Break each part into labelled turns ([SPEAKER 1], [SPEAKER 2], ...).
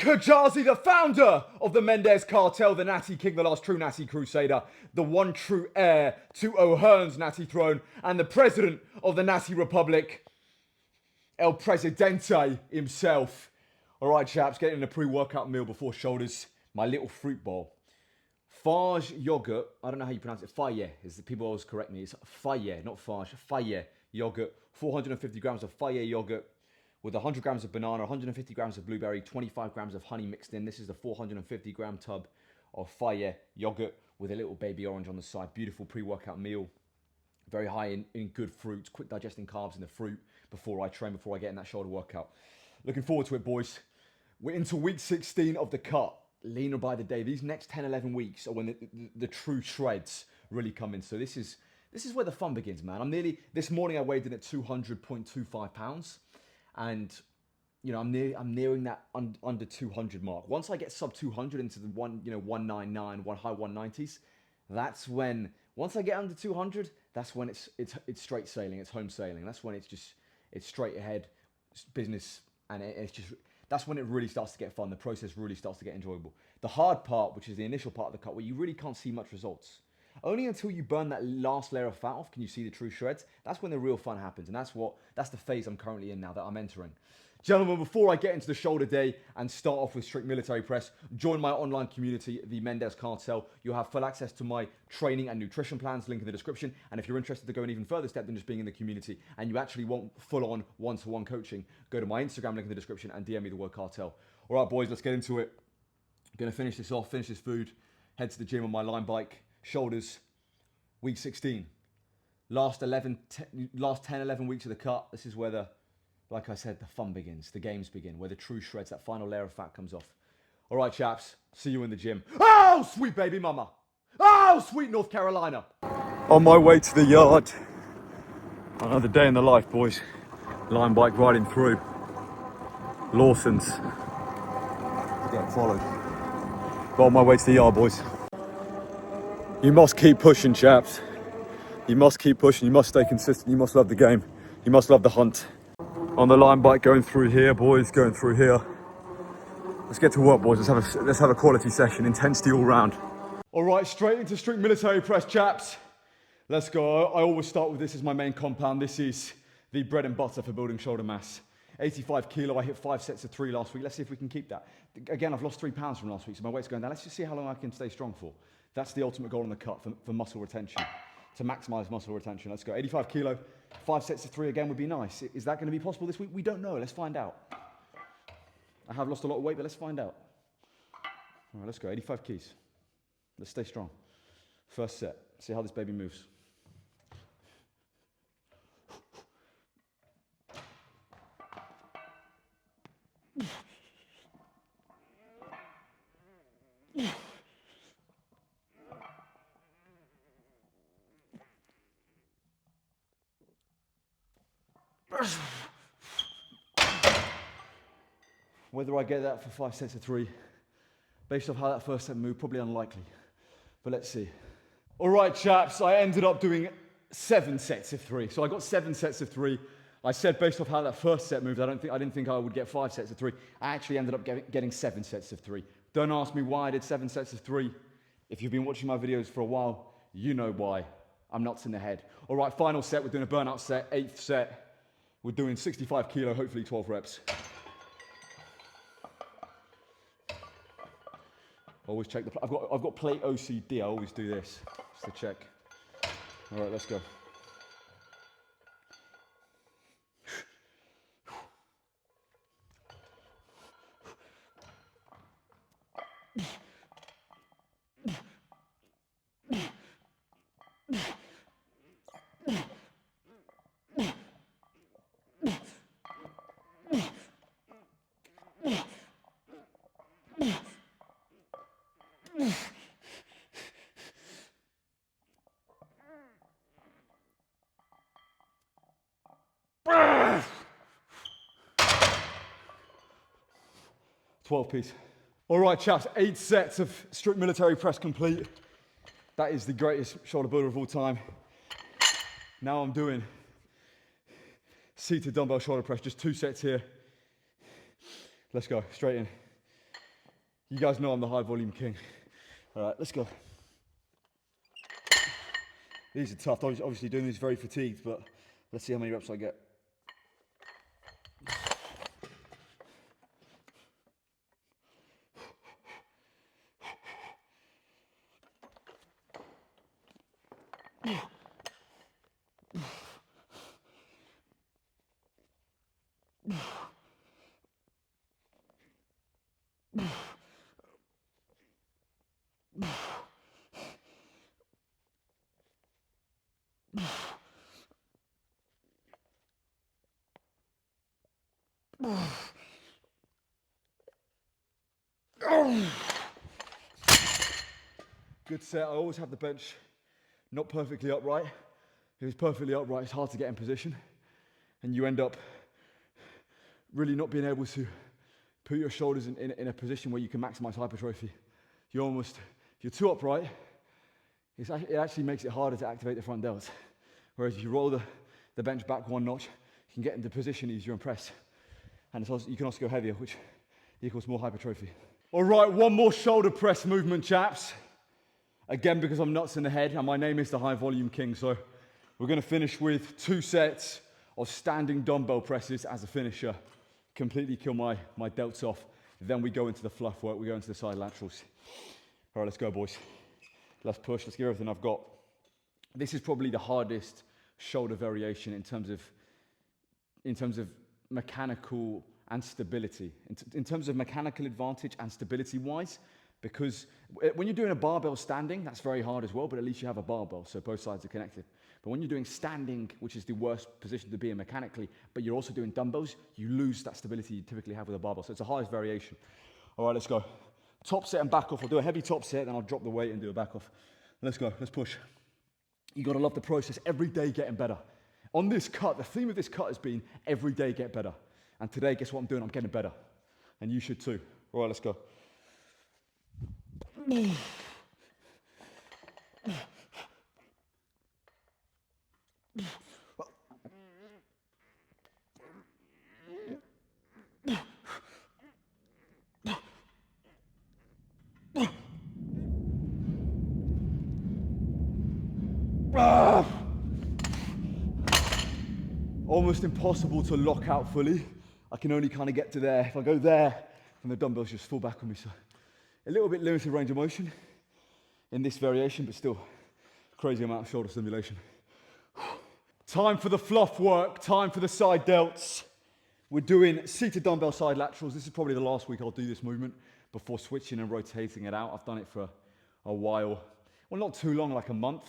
[SPEAKER 1] Kajazi, the founder of the Mendez Cartel, the Natty King, the last true Natty Crusader, the one true heir to O'Hearn's Natty throne, and the president of the Natty Republic, El Presidente himself. All right, chaps, getting a pre-workout meal before shoulders. My little fruit bowl. Fage yogurt, I don't know how you pronounce it. Faye, is the people always correct me. It's Faye, not Fage. Faye yogurt. 450 grams of Faye yogurt with 100 grams of banana, 150 grams of blueberry, 25 grams of honey mixed in. This is the 450 gram tub of Faye yogurt with a little baby orange on the side. Beautiful pre-workout meal. Very high in good fruits, quick digesting carbs in the fruit before I train, before I get in that shoulder workout. Looking forward to it, boys. We're into week 16 of the cut. Leaner by the day. These next 10, 11 weeks are when the true shreds really come in. So this is where the fun begins, man. This morning I weighed in at 200.25 pounds. And, you know, I'm nearing that under 200 mark. Once I get sub 200 into the 199, high 190s, that's when, once I get under 200, that's when it's straight sailing, it's home sailing. That's when it's straight ahead business, and that's when it really starts to get fun. The process really starts to get enjoyable. The hard part, which is the initial part of the cut, where you really can't see much results. Only until you burn that last layer of fat off can you see the true shreds. That's when the real fun happens, and that's the phase I'm currently in now that I'm entering. Gentlemen, before I get into the shoulder day and start off with strict military press, join my online community, the Mendez Cartel. You'll have full access to my training and nutrition plans, link in the description. And if you're interested to go an even further step than just being in the community, and you actually want full-on one-to-one coaching, go to my Instagram, link in the description, and DM me the word cartel. All right, boys, let's get into it. I'm going to finish this off, finish this food, head to the gym on my line bike, shoulders, week 16. Last 10, 11 weeks of the cut. This is where like I said, the fun begins, the games begin, where the true shreds, that final layer of fat comes off. All right, chaps, see you in the gym. Oh, sweet baby mama. Oh, sweet North Carolina. On my way to the yard. Another day in the life, boys. Line bike riding through. Lawson's. Getting followed. But on my way to the yard, boys. You must keep pushing, chaps. You must keep pushing. You must stay consistent. You must love the game. You must love the hunt. On the line bike, going through here, boys, going through here. Let's get to work, boys. Let's have a quality session. Intensity all round. All right, straight into strict military press, chaps. Let's go. I always start with this as my main compound. This is the bread and butter for building shoulder mass. 85 kilo. I hit 5 sets of 3 last week. Let's see if we can keep that. Again, I've lost 3 pounds from last week, so my weight's going down. Let's just see how long I can stay strong for. That's the ultimate goal in the cut for muscle retention. To maximize muscle retention. Let's go. 85 kilo, 5 sets of 3 again would be nice. Is that going to be possible this week? We don't know. Let's find out. I have lost a lot of weight, but let's find out. All right, let's go. 85 keys. Let's stay strong. First set. See how this baby moves. Whether I get that for 5 sets of 3, based off how that first set moved, probably unlikely. But let's see. All right, chaps, I ended up doing 7 sets of 3. So I got 7 sets of 3. I said based off how that first set moved, I didn't think I would get 5 sets of 3. I actually ended up getting 7 sets of 3. Don't ask me why I did 7 sets of 3. If you've been watching my videos for a while, you know why. I'm nuts in the head. All right, final set. We're doing a burnout set, 8th set. We're doing 65 kilo, hopefully 12 reps. Always check I've got plate OCD. I always do this just to check. All right, let's go. Piece. All right, chaps, 8 sets of strict military press complete. That is the greatest shoulder builder of all time. Now I'm doing seated dumbbell shoulder press, just 2 sets here. Let's go, straight in. You guys know I'm the high volume king. All right, let's go. These are tough. Obviously doing these very fatigued, but let's see how many reps I get. Good set. I always have the bench not perfectly upright. If it's perfectly upright, it's hard to get in position, and you end up really not being able to put your shoulders in a position where you can maximize hypertrophy. If you're too upright, it actually makes it harder to activate the front delts. Whereas if you roll the bench back one notch, you can get into position easier and press. And you can also go heavier, which equals more hypertrophy. All right, one more shoulder press movement, chaps. Again, because I'm nuts in the head, and my name is the High Volume King, so we're gonna finish with 2 sets of standing dumbbell presses as a finisher. Completely kill my delts off. Then we go into the fluff work, we go into the side laterals. All right, let's go, boys. Let's push, let's give everything I've got. This is probably the hardest shoulder variation in terms of mechanical and stability. In terms of mechanical advantage and stability-wise, because when you're doing a barbell standing, that's very hard as well, but at least you have a barbell, so both sides are connected. But when you're doing standing, which is the worst position to be in mechanically, but you're also doing dumbbells, you lose that stability you typically have with a barbell. So it's the hardest variation. All right, let's go. Top set and back off. I'll do a heavy top set, then I'll drop the weight and do a back off. Let's go, let's push. You gotta love the process, every day getting better. On this cut, the theme of this cut has been every day get better. And today, guess what I'm doing? I'm getting better. And you should too. All right, let's go. Almost impossible to lock out fully. I can only kind of get to there. If I go there, then the dumbbells just fall back on me. So a little bit limited range of motion in this variation, but still crazy amount of shoulder stimulation. Time for the fluff work, time for the side delts. We're doing seated dumbbell side laterals. This is probably the last week I'll do this movement before switching and rotating it out. I've done it for a while. Well, not too long, like a month.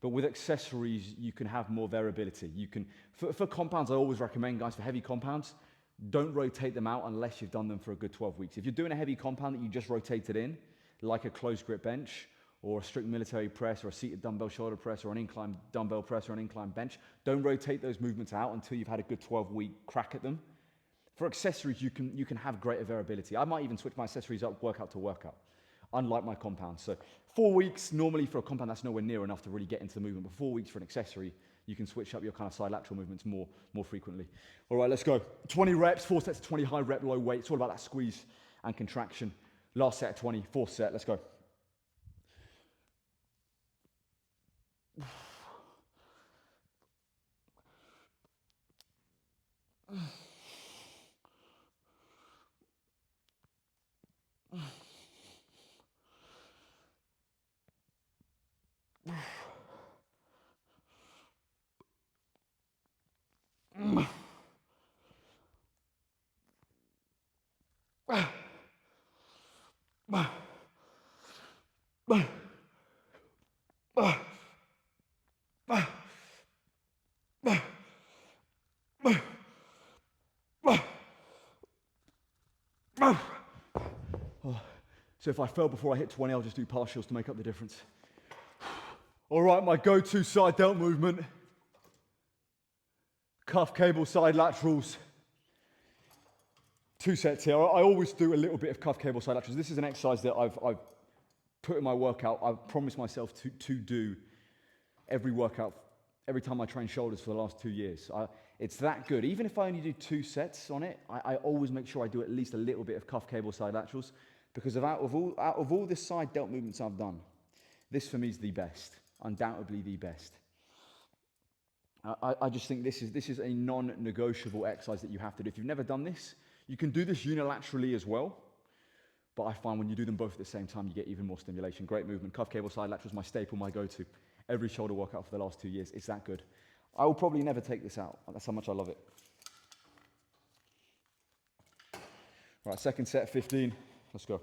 [SPEAKER 1] But with accessories, you can have more variability. You can, for compounds, I always recommend, guys, for heavy compounds, don't rotate them out unless you've done them for a good 12 weeks. If you're doing a heavy compound that you just rotated in, like a closed grip bench, or a strict military press, or a seated dumbbell shoulder press, or an incline dumbbell press, or an incline bench, don't rotate those movements out until you've had a good 12-week crack at them. For accessories, you can have greater variability. I might even switch my accessories up workout to workout, unlike my compounds. So 4 weeks, normally for a compound, that's nowhere near enough to really get into the movement. But 4 weeks for an accessory, you can switch up your kind of side lateral movements more frequently. All right, let's go. 20 reps, 4 sets of 20, high rep, low weight. It's all about that squeeze and contraction. Last set of 20, 4th set, let's go. So if I fail before I hit 20, I'll just do partials to make up the difference. All right, my go-to side delt movement. Cuff cable side laterals. 2 sets here. I always do a little bit of cuff cable side laterals. This is an exercise that I've put in my workout. I've promised myself to do every workout, every time I train shoulders for the last 2 years. It's that good. Even if I only do 2 sets on it, I always make sure I do at least a little bit of cuff cable side laterals. Because out of all the side delt movements I've done, this for me is the best, undoubtedly the best. I just think this is a non-negotiable exercise that you have to do. If you've never done this, you can do this unilaterally as well, but I find when you do them both at the same time, you get even more stimulation. Great movement. Cuff cable side lateral is my staple, my go-to. Every shoulder workout for the last 2 years. It's that good. I will probably never take this out. That's how much I love it. Right, second set, 15. Let's go.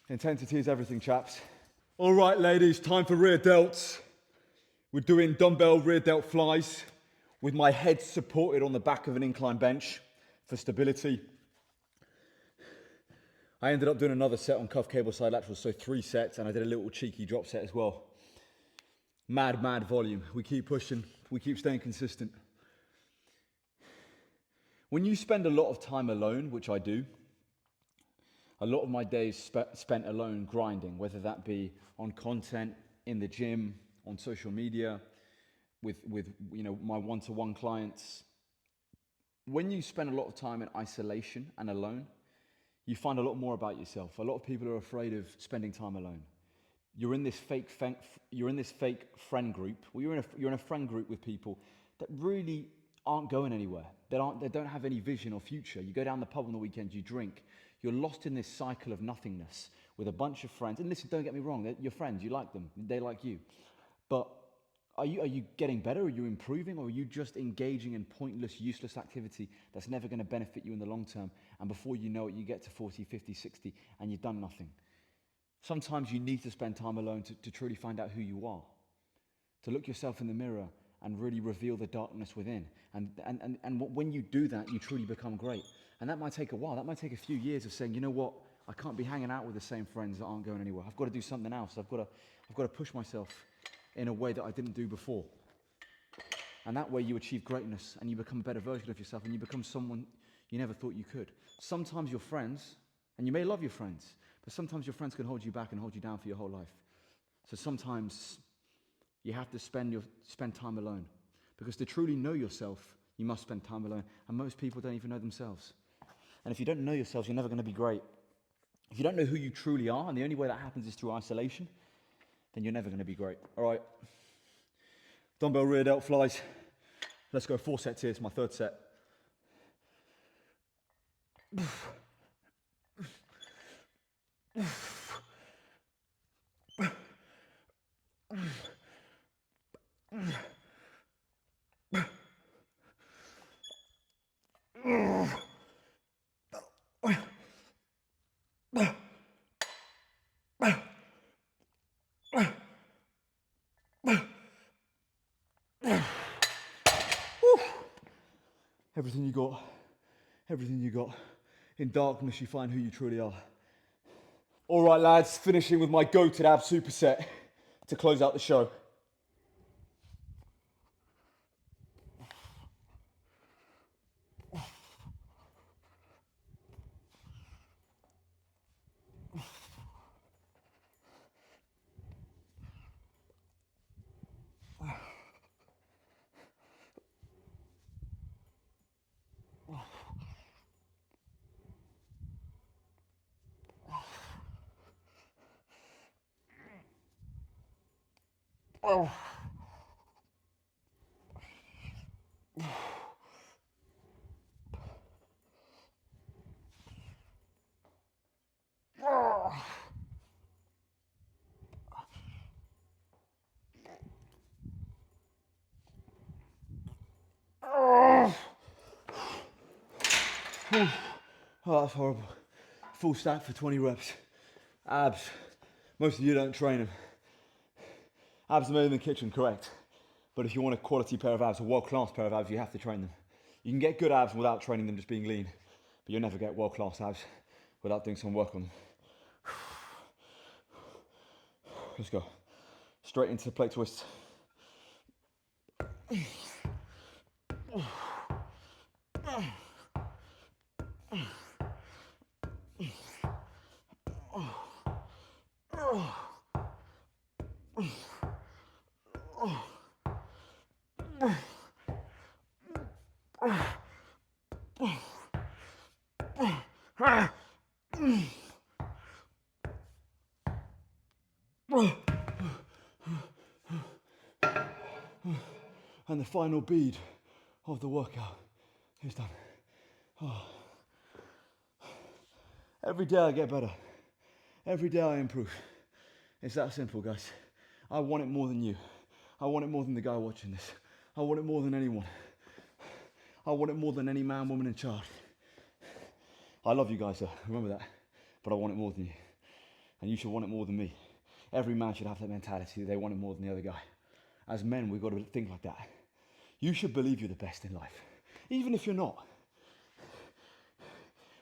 [SPEAKER 1] Intensity is everything, chaps. All right, ladies, time for rear delts. We're doing dumbbell rear delt flies with my head supported on the back of an incline bench for stability. I ended up doing another set on cuff cable side laterals, so 3 sets, and I did a little cheeky drop set as well. Mad volume. We keep pushing, we keep staying consistent. When you spend a lot of time alone, which I do, a lot of my days spent alone grinding, whether that be on content, in the gym, on social media, with my one-to-one clients. When you spend a lot of time in isolation and alone, you find a lot more about yourself. A lot of people are afraid of spending time alone. You're in this fake friend group. Well, you're in a friend group with people that really aren't going anywhere. They don't have any vision or future. You go down the pub on the weekend, you drink. You're lost in this cycle of nothingness with a bunch of friends. And listen, don't get me wrong, they're your friends, you like them, they like you. But are you getting better? Are you improving? Or are you just engaging in pointless, useless activity that's never going to benefit you in the long term? And before you know it, you get to 40, 50, 60, and you've done nothing. Sometimes you need to spend time alone to truly find out who you are, to look yourself in the mirror and really reveal the darkness within. And when you do that, you truly become great. And that might take a while. That might take a few years of saying, you know what, I can't be hanging out with the same friends that aren't going anywhere. I've got to do something else. I've got to push myself in a way that I didn't do before. And that way you achieve greatness and you become a better version of yourself and you become someone you never thought you could. Sometimes your friends, and you may love your friends, but sometimes your friends can hold you back and hold you down for your whole life. So sometimes you have to spend time alone. Because to truly know yourself, you must spend time alone. And most people don't even know themselves. And if you don't know yourselves, you're never going to be great. If you don't know who you truly are, and the only way that happens is through isolation, then you're never going to be great. All right. Dumbbell rear delt flies. Let's go 4 sets here. It's my 3rd set. Everything you got. In darkness, you find who you truly are. All right, lads, finishing with my goated ab superset to close out the show. Oh, that's horrible. Full stack for 20 reps. Abs. Most of you don't train them. Abs are made in the kitchen, correct. But if you want a quality pair of abs, a world-class pair of abs, you have to train them. You can get good abs without training them just being lean, but you'll never get world-class abs without doing some work on them. Let's go. Straight into the plate twists. And the final bead of the workout is done. Oh. Every day I get better. Every day I improve. It's that simple, guys. I want it more than you. I want it more than the guy watching this. I want it more than anyone. I want it more than any man, woman and child. I love you guys, though. Remember that. But I want it more than you. And you should want it more than me. Every man should have that mentality that they want it more than the other guy. As men, we've got to think like that. You should believe you're the best in life, even if you're not.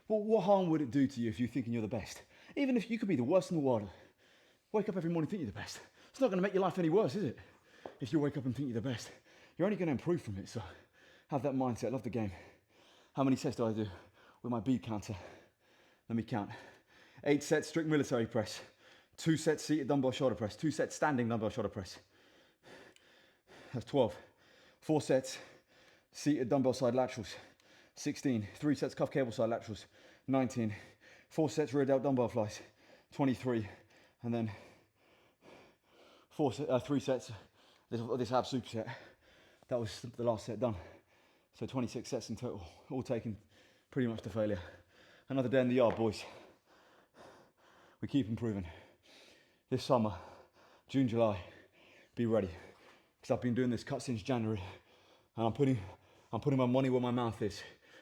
[SPEAKER 1] Well, what harm would it do to you if you're thinking you're the best? Even if you could be the worst in the world. Wake up every morning and think you're the best. It's not going to make your life any worse, is it? If you wake up and think you're the best. You're only going to improve from it, so have that mindset. Love the game. How many sets do I do with my bead counter? Let me count. 8 sets strict military press. 2 sets seated dumbbell shoulder press. 2 sets standing dumbbell shoulder press. That's 12. 4 sets seated dumbbell side laterals. 16. 3 sets cuff cable side laterals. 19. 4 sets rear delt dumbbell flies. 23. And then 3 sets of this ab superset. That was the last set done. So 26 sets in total, all taken pretty much to failure. Another day in the yard, boys. We keep improving. This summer, June, July, be ready. Because I've been doing this cut since January. And I'm putting my money where my mouth is.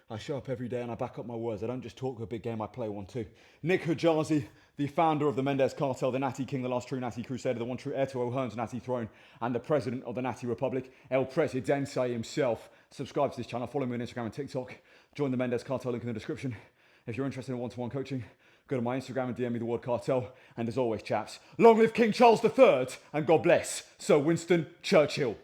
[SPEAKER 1] I show up every day and I back up my words. I don't just talk a big game, I play one too. Nick Hijazi, the founder of the Mendez Cartel, the Natty King, the last true Natty Crusader, the one true heir to O'Hearn's Natty throne, and the president of the Natty Republic, El Presidente himself. Subscribe to this channel, follow me on Instagram and TikTok. Join the Mendez Cartel, link in the description. If you're interested in one-to-one coaching, go to my Instagram and DM me the word cartel. And as always, chaps, long live King Charles III and God bless Sir Winston Churchill.